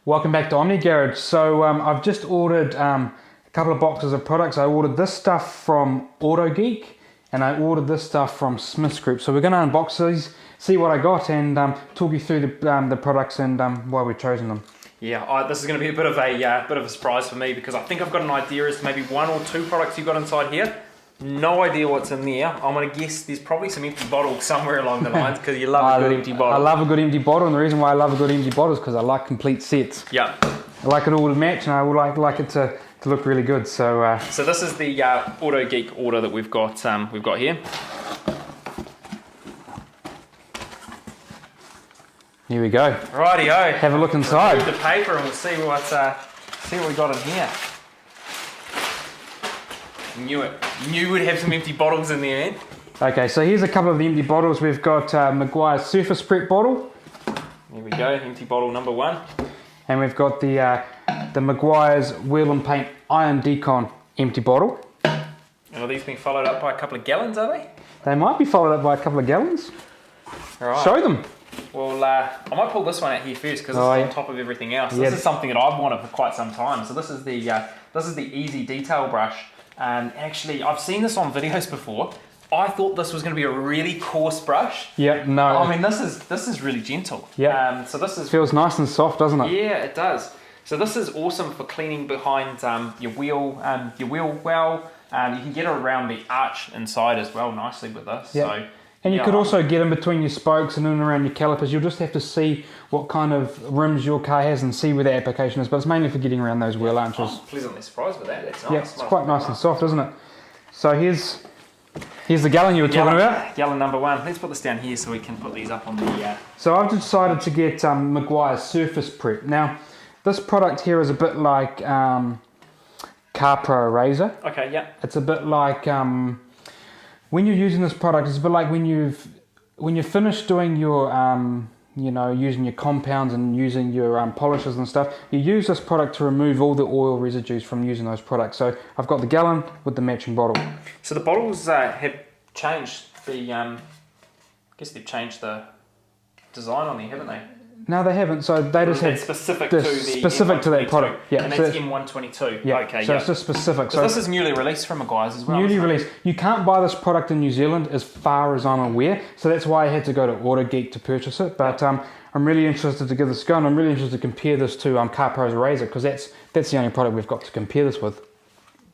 Welcome back to Omni Garage. So I've just ordered a couple of boxes of products. I ordered this stuff from Autogeek and I ordered this stuff from Smits Group. So we're going to unbox these, see what I got, and talk you through the products and why we've chosen them. Yeah, this is going to be a bit of a surprise for me because I think I've got an idea as to maybe one or two products you've got inside here. No idea what's in there. I'm going to guess there's probably some empty bottles somewhere along the lines because you love a good empty bottle. I love a good empty bottle, and the reason why I love a good empty bottle is because I like complete sets. Yeah. I like it all to match, and I would like it to look really good. So so this is the Autogeek order that we've got here. Here we go. Rightio. Have a look inside. Remove the paper and we'll see what we got in here. Knew it. Knew we'd have some empty bottles in there, man. Okay, so here's a couple of the empty bottles. We've got Meguiars surface prep bottle. Here we go, empty bottle number one. And we've got the Meguiars wheel and paint iron Decon empty bottle. And are these being followed up by a couple of gallons, are they? They might be followed up by a couple of gallons. All right. Show them. Well, I might pull this one out here first because it's on top of everything else. Yeah. This is something that I've wanted for quite some time. So this is the Easy Detail Brush. Actually, I've seen this on videos before. I thought this was going to be a really coarse brush. Yeah, no. I mean, this is really gentle. Yeah. So this is feels nice and soft, doesn't it? Yeah, it does. So this is awesome for cleaning behind your wheel well. You can get it around the arch inside as well nicely with this. Yeah. So. And you could also get in between your spokes and in and around your calipers. You'll just have to see what kind of rims your car has and see where the application is. But it's mainly for getting around those wheel arches. I'm pleasantly surprised with that. That's nice. Yeah, it's quite nice and soft, isn't it? So here's the gallon you were talking about. Gallon number one. Let's put this down here so we can put these up on the... So I've decided to get Meguiars surface prep. Now, this product here is a bit like Car Pro Eraser. Okay, yeah. It's a bit like... when you're using this product, it's a bit like when you're finished doing your, using your compounds and using your polishes and stuff, you use this product to remove all the oil residues from using those products. So I've got the gallon with the matching bottle. So the bottles have changed the, I guess they've changed the design on there, haven't they? No, they haven't. So they just have specific to that M122. product. Yeah, and so that's M122. Yeah. Okay. So yeah. it's just specific. So this is newly released from Meguiars as well. Newly released. You can't buy this product in New Zealand, as far as I'm aware. So that's why I had to go to Autogeek to purchase it. But I'm really interested to give this a go, and I'm really interested to compare this to Car Pro's Eraser because that's the only product we've got to compare this with.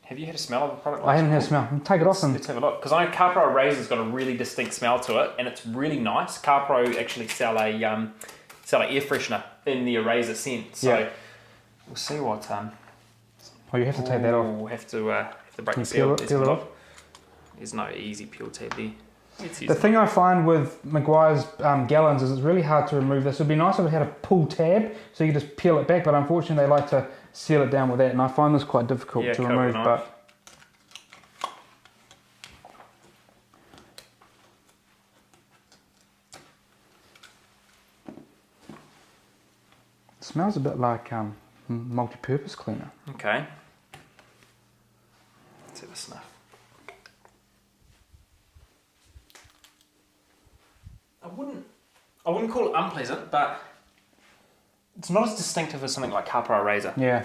Have you had a smell of a product? I haven't had a smell. Take it off and let's have a look. Because I know Car Pro Eraser's got a really distinct smell to it, and it's really nice. Car Pro actually sell a air freshener in the Eraser scent. So we'll see what. Oh, you have to take that off. We'll have to break the seal. Peel it off. There's no easy peel tab there. The thing I find with Meguiars gallons is it's really hard to remove this. It would be nice if it had a pull tab so you could just peel it back, but unfortunately they like to seal it down with that, and I find this quite difficult to remove. But it smells a bit like multi-purpose cleaner. Okay. Let's have a sniff. I wouldn't call it unpleasant, but it's not as distinctive as something like Car Pro Eraser. Yeah.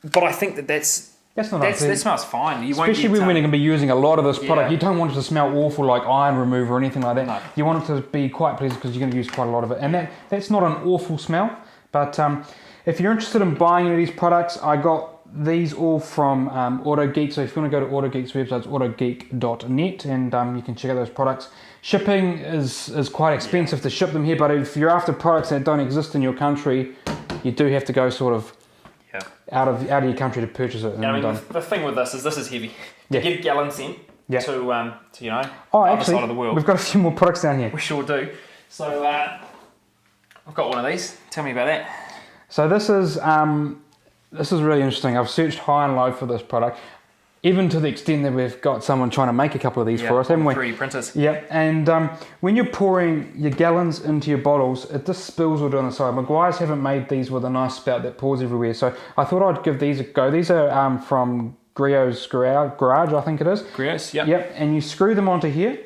But I think that's not unpleasant. That smells fine. Especially when you're going to be using a lot of this product. You don't want it to smell awful like iron remover or anything like that. No. You want it to be quite pleasant because you're going to use quite a lot of it. And that's not an awful smell. But if you're interested in buying any of these products, I got these all from Autogeek. So if you want to go to Autogeek's website, it's autogeek.net, and you can check out those products. Shipping is quite expensive to ship them here, but if you're after products that don't exist in your country, you do have to go sort of out of your country to purchase it. Yeah, I mean, the thing with this is heavy. To get a gallon sent to the other side of the world. We've got a few more products down here. We sure do. So I've got one of these. Tell me about that. So this is really interesting. I've searched high and low for this product, even to the extent that we've got someone trying to make a couple of these for us, haven't we? 3D printers. Yeah, and when you're pouring your gallons into your bottles, it just spills all down the side. Meguiars haven't made these with a nice spout that pours everywhere, so I thought I'd give these a go. These are from Meguiars Garage, I think it is. Meguiars, yeah. Yep, and you screw them onto here,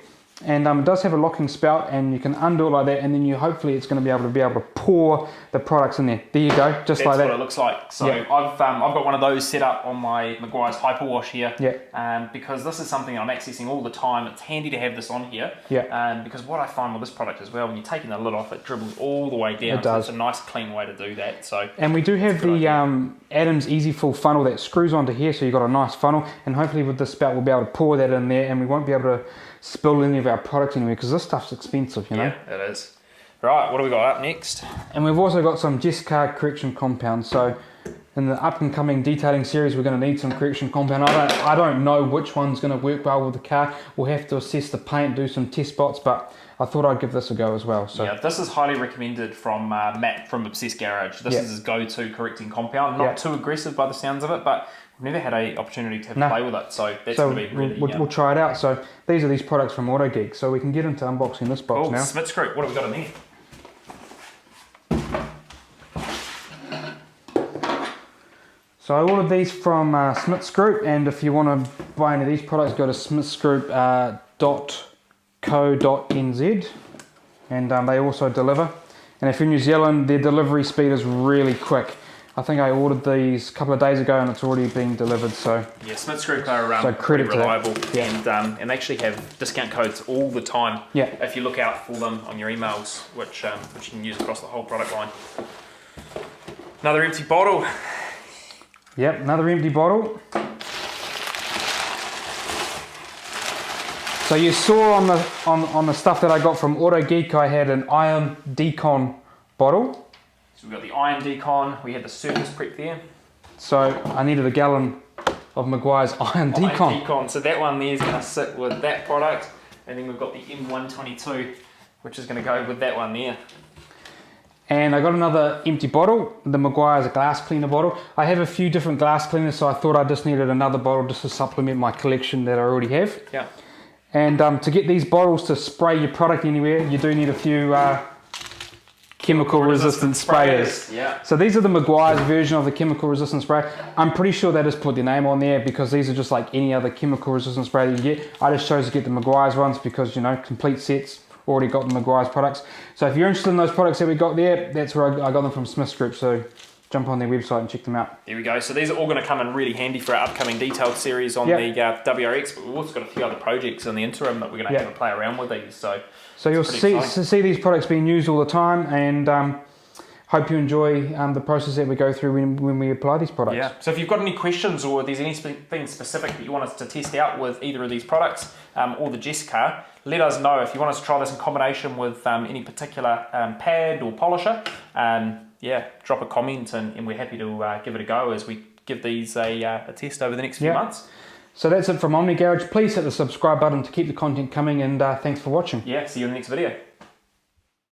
and it does have a locking spout, and you can undo it like that, and then you hopefully it's going to be able to pour the products in there. There you go, just like that. That's what it looks like. So Yeah. I've got one of those set up on my Meguiars Hyperwash here. Yeah. Because this is something I'm accessing all the time. It's handy to have this on here. Yeah. Because what I find with this product as well, when you're taking the lid off, it dribbles all the way down. It does. So it's a nice clean way to do that. So. And we do have the Adams Easy Full funnel that screws onto here, so you've got a nice funnel, and hopefully with this spout we'll be able to pour that in there, and we won't be able to spill any of our products anywhere, because this stuff's expensive, you know. Yeah, it is. Right, what do we got up next? And we've also got some Jessica correction compounds. So in the up and coming detailing series, we're going to need some correction compound. I don't know which one's going to work well with the car. We'll have to assess the paint, do some test spots, but I thought I'd give this a go as well. So yeah, this is highly recommended from Matt from Obsessed Garage. This is his go-to correcting compound. Not too aggressive by the sounds of it, but we've never had an opportunity to have a play with it, so that's going to be really we'll try it out. So these are these products from Autogeek, so we can get into unboxing this box now. Smits Group, what have we got in there? So I ordered these from Smits Group, and if you want to buy any of these products, go to smitsgroup.co.nz, and they also deliver. And if you're in New Zealand, their delivery speed is really quick. I think I ordered these a couple of days ago and it's already been delivered. So yeah, Smits Group are so pretty reliable, and they actually have discount codes all the time. Yeah. If you look out for them on your emails, which you can use across the whole product line. Another empty bottle. Yep, another empty bottle. So you saw on the stuff that I got from Autogeek, I had an iron Decon bottle. So we've got the iron Decon, we had the surface prep there. So I needed a gallon of Meguiars iron Decon. So that one there is going to sit with that product, and then we've got the M122, which is going to go with that one there. And I got another empty bottle, the Meguiars glass cleaner bottle. I have a few different glass cleaners, so I thought I just needed another bottle just to supplement my collection that I already have. Yeah. And to get these bottles to spray your product anywhere, you do need a few chemical resistant sprayers. Yeah. So these are the Meguiars version of the chemical resistant spray. I'm pretty sure they just put their name on there because these are just like any other chemical resistant spray that you get. I just chose to get the Meguiars ones because, you know, complete sets, already got the Meguiars products. So if you're interested in those products that we got there, that's where I got them from Smits Group. So jump on their website and check them out. There we go. So these are all going to come in really handy for our upcoming detailed series on the WRX, but we've also got a few other projects in the interim that we're going to have a play around with these. So you'll see these products being used all the time, and hope you enjoy the process that we go through when we apply these products. Yeah. So if you've got any questions or there's anything specific that you want us to test out with either of these products or the Jessica, let us know. If you want us to try this in combination with any particular pad or polisher, drop a comment and we're happy to give it a go as we give these a test over the next few months. So that's it from Omni Garage. Please hit the subscribe button to keep the content coming, and thanks for watching. Yeah, see you in the next video.